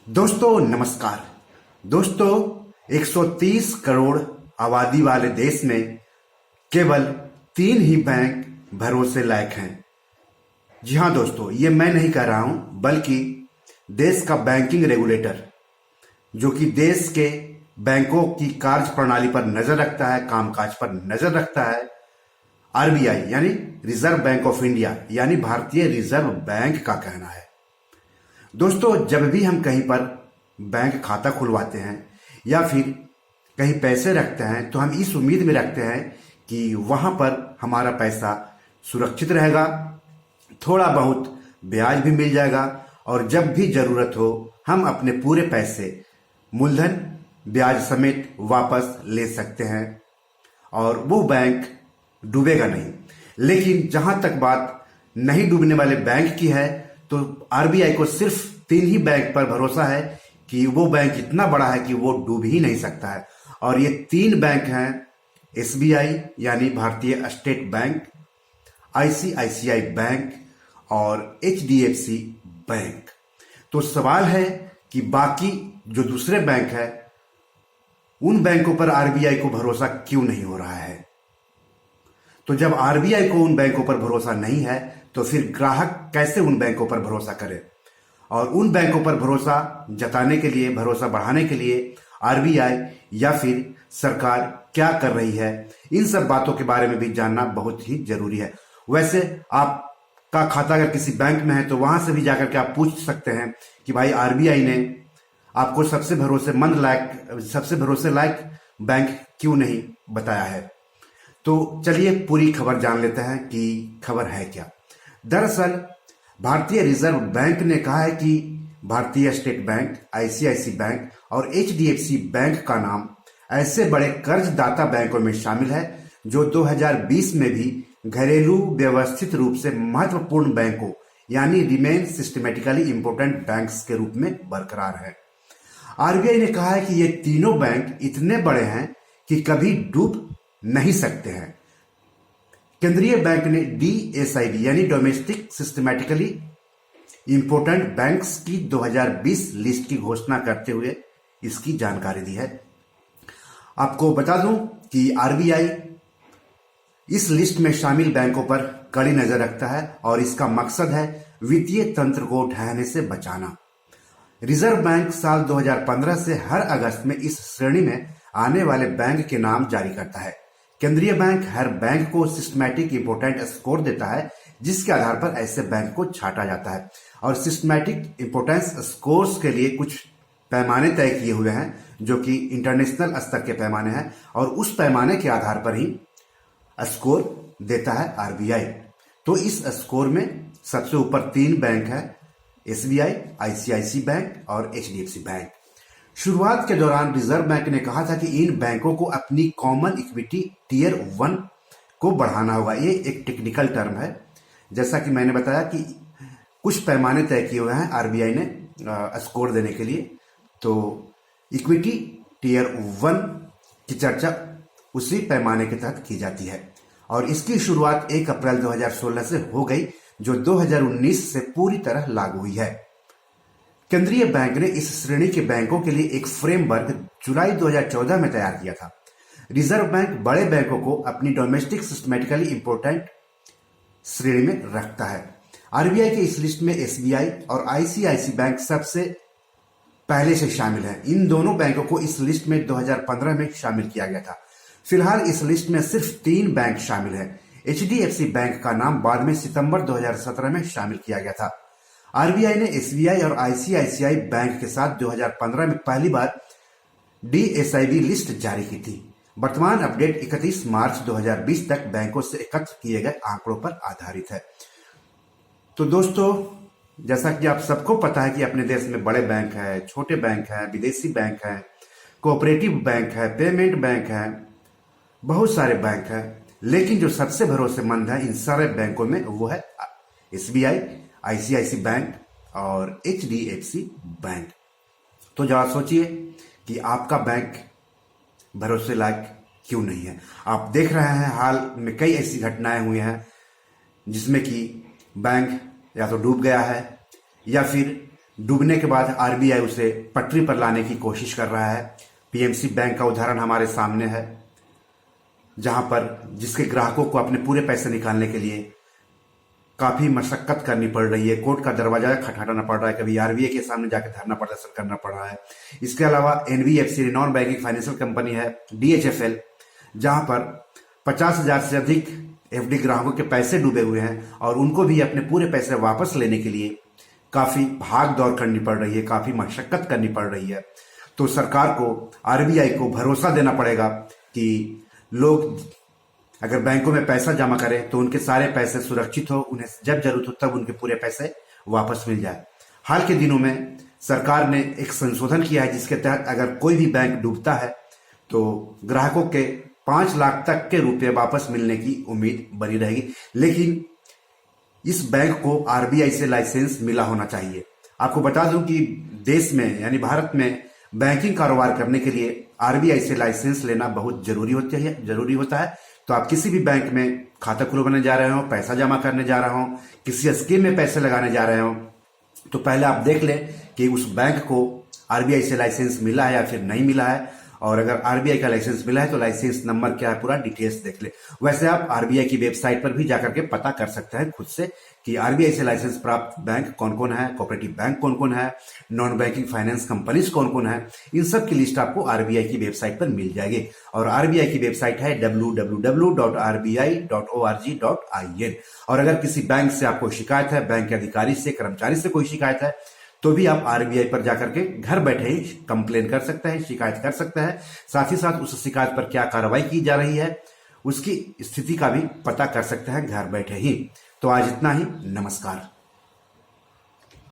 दोस्तों नमस्कार। दोस्तों 130 करोड़ आबादी वाले देश में केवल 3 ही बैंक भरोसे लायक हैं। जी हाँ दोस्तों, ये मैं नहीं कह रहा हूं, बल्कि देश का बैंकिंग रेगुलेटर जो कि देश के बैंकों की कार्य प्रणाली पर नजर रखता है, कामकाज पर नजर रखता है, आरबीआई यानी रिजर्व बैंक ऑफ इंडिया यानी भारतीय रिजर्व बैंक का कहना है। दोस्तों, जब भी हम कहीं पर बैंक खाता खुलवाते हैं या फिर कहीं पैसे रखते हैं तो हम इस उम्मीद में रखते हैं कि वहां पर हमारा पैसा सुरक्षित रहेगा, थोड़ा बहुत ब्याज भी मिल जाएगा और जब भी जरूरत हो हम अपने पूरे पैसे मूलधन ब्याज समेत वापस ले सकते हैं और वो बैंक डूबेगा नहीं। लेकिन जहां तक बात नहीं डूबने वाले बैंक की है तो आरबीआई को सिर्फ 3 ही बैंक पर भरोसा है कि वो बैंक इतना बड़ा है कि वो डूब ही नहीं सकता है। और ये 3 बैंक हैं, एसबीआई यानी भारतीय स्टेट बैंक, आईसीआईसीआई बैंक और एचडीएफसी बैंक। तो सवाल है कि बाकी जो दूसरे बैंक है उन बैंकों पर आरबीआई को भरोसा क्यों नहीं हो रहा है। तो जब आरबीआई को उन बैंकों पर भरोसा नहीं है तो फिर ग्राहक कैसे उन बैंकों पर भरोसा करे। और उन बैंकों पर भरोसा जताने के लिए, भरोसा बढ़ाने के लिए आरबीआई या फिर सरकार क्या कर रही है, इन सब बातों के बारे में भी जानना बहुत ही जरूरी है। वैसे आपका खाता अगर किसी बैंक में है तो वहां से भी जाकर के आप पूछ सकते हैं कि भाई आरबीआई ने आपको सबसे भरोसे लायक बैंक क्यों नहीं बताया है। तो चलिए पूरी खबर जान लेते हैं कि खबर है क्या। दरअसल भारतीय रिजर्व बैंक ने कहा है कि भारतीय स्टेट बैंक, आईसीआईसी बैंक और एचडीएफसी बैंक का नाम ऐसे बड़े कर्जदाता बैंकों में शामिल है जो 2020 में भी घरेलू व्यवस्थित रूप से महत्वपूर्ण बैंकों यानी रिमेन सिस्टमेटिकली इंपोर्टेंट बैंक्स के रूप में बरकरार है। आरबीआई ने कहा है कि ये तीनों बैंक इतने बड़े हैं कि कभी डूब नहीं सकते हैं। केंद्रीय बैंक ने डीएसआईबी यानी डोमेस्टिक सिस्टमैटिकली इंपोर्टेंट बैंक्स की 2020 लिस्ट की घोषणा करते हुए इसकी जानकारी दी है। आपको बता दूं कि आरबीआई इस लिस्ट में शामिल बैंकों पर कड़ी नजर रखता है और इसका मकसद है वित्तीय तंत्र को ढहने से बचाना। रिजर्व बैंक साल 2015 से हर अगस्त में इस श्रेणी में आने वाले बैंक के नाम जारी करता है। केंद्रीय बैंक हर बैंक को सिस्टमैटिक इंपोर्टेंट स्कोर देता है जिसके आधार पर ऐसे बैंक को छांटा जाता है। और सिस्टमैटिक इंपोर्टेंस स्कोर्स के लिए कुछ पैमाने तय किए हुए हैं जो कि इंटरनेशनल स्तर के पैमाने हैं और उस पैमाने के आधार पर ही स्कोर देता है आरबीआई। तो इस स्कोर में सबसे ऊपर 3 बैंक है, एसबीआई, आईसीआईसी बैंक और एचडीएफसी बैंक। शुरुआत के दौरान रिजर्व बैंक ने कहा था कि इन बैंकों को अपनी कॉमन इक्विटी टीयर 1 को बढ़ाना होगा। ये एक टेक्निकल टर्म है। जैसा कि मैंने बताया कि कुछ पैमाने तय किए हुए हैं आरबीआई ने स्कोर देने के लिए। तो इक्विटी टीयर 1 की चर्चा उसी पैमाने के तहत की जाती है और इसकी शुरुआत 1 अप्रैल 2016 से हो गई जो 2019 से पूरी तरह लागू हुई है। केंद्रीय बैंक ने इस श्रेणी के बैंकों के लिए एक फ्रेमवर्क जुलाई 2014 में तैयार किया था। रिजर्व बैंक बड़े बैंकों को अपनी डोमेस्टिक सिस्टमैटिकली इंपोर्टेंट श्रेणी में रखता है। आरबीआई के इस लिस्ट में एसबीआई और आईसीआईसी बैंक सबसे पहले से शामिल है। इन दोनों बैंकों को इस लिस्ट में 2015 में शामिल किया गया था। फिलहाल इस लिस्ट में सिर्फ 3 बैंक शामिल है। एचडीएफसी बैंक का नाम बाद में सितंबर 2017 में शामिल किया गया था। आरबीआई ने एसबीआई और आईसीआईसीआई बैंक के साथ 2015 में पहली बार डीएसआईबी लिस्ट जारी की थी। वर्तमान अपडेट 31 मार्च 2020 तक बैंकों से एकत्र किए गए आंकड़ों पर आधारित है। तो दोस्तों, जैसा कि आप सबको पता है कि अपने देश में बड़े बैंक हैं, छोटे बैंक हैं, विदेशी बैंक हैं, कोऑपरेटिव बैंक है, पेमेंट बैंक है, बहुत सारे बैंक हैं, लेकिन जो सबसे भरोसेमंद है इन सारे बैंकों में वो है एसबीआई, आईसीआईसी बैंक और एचडीएफसी बैंक। तो जरा सोचिए कि आपका बैंक भरोसे लायक क्यों नहीं है। आप देख रहे हैं हाल में कई ऐसी घटनाएं हुई हैं जिसमें कि बैंक या तो डूब गया है या फिर डूबने के बाद आरबीआई उसे पटरी पर लाने की कोशिश कर रहा है। पीएमसी बैंक का उदाहरण हमारे सामने है, जहां पर जिसके ग्राहकों को अपने पूरे पैसे निकालने के लिए काफी मशक्कत करनी पड़ रही है, कोर्ट का दरवाजा खटखटाना पड़ रहा है, कभी आरबीआई के सामने जाकर धरना प्रदर्शन करना पड़ रहा है। इसके अलावा NBFC non banking financial company है डीएचएफएल, जहां पर 50,000 से अधिक एफडी ग्राहकों के पैसे डूबे हुए हैं और उनको भी अपने पूरे पैसे वापस लेने के लिए काफी भाग दौड़ करनी पड़ रही है, काफी मशक्कत करनी पड़ रही है। तो सरकार को, आरबीआई को भरोसा देना पड़ेगा कि लोग अगर बैंकों में पैसा जमा करें तो उनके सारे पैसे सुरक्षित हो, उन्हें जब जरूरत हो तब उनके पूरे पैसे वापस मिल जाए। हाल के दिनों में सरकार ने एक संशोधन किया है, जिसके तहत अगर कोई भी बैंक डूबता है तो ग्राहकों के 5 लाख तक के रुपए वापस मिलने की उम्मीद बनी रहेगी। लेकिन इस बैंक को आरबीआई से लाइसेंस मिला होना चाहिए। आपको बता दूं कि देश में यानी भारत में बैंकिंग कारोबार करने के लिए आरबीआई से लाइसेंस लेना बहुत जरूरी होता है। तो आप किसी भी बैंक में खाता खुलवाने जा रहे हो, पैसा जमा करने जा रहे हो, किसी स्कीम में पैसे लगाने जा रहे हो, तो पहले आप देख लें कि उस बैंक को आरबीआई से लाइसेंस मिला है या फिर नहीं मिला है। और अगर आरबीआई का लाइसेंस मिला है तो लाइसेंस नंबर क्या है, पूरा डिटेल्स देख ले। वैसे आप आरबीआई की वेबसाइट पर भी जाकर के पता कर सकते हैं खुद से कि आरबीआई से लाइसेंस प्राप्त बैंक कौन कौन है, कोऑपरेटिव बैंक कौन कौन है, नॉन बैंकिंग फाइनेंस कंपनीज कौन कौन है। इन सब की लिस्ट आपको आरबीआई की वेबसाइट पर मिल जाएगी। और आरबीआई की वेबसाइट है www.rbi.org.in। और अगर किसी बैंक से आपको शिकायत है, बैंक के अधिकारी से, कर्मचारी से कोई शिकायत है, तो भी आप आरबीआई पर जाकर के घर बैठे ही कंप्लेन कर सकते हैं, शिकायत कर सकते हैं। साथ ही साथ उस शिकायत पर क्या कार्रवाई की जा रही है उसकी स्थिति का भी पता कर सकते हैं घर बैठे ही। तो आज इतना ही, नमस्कार।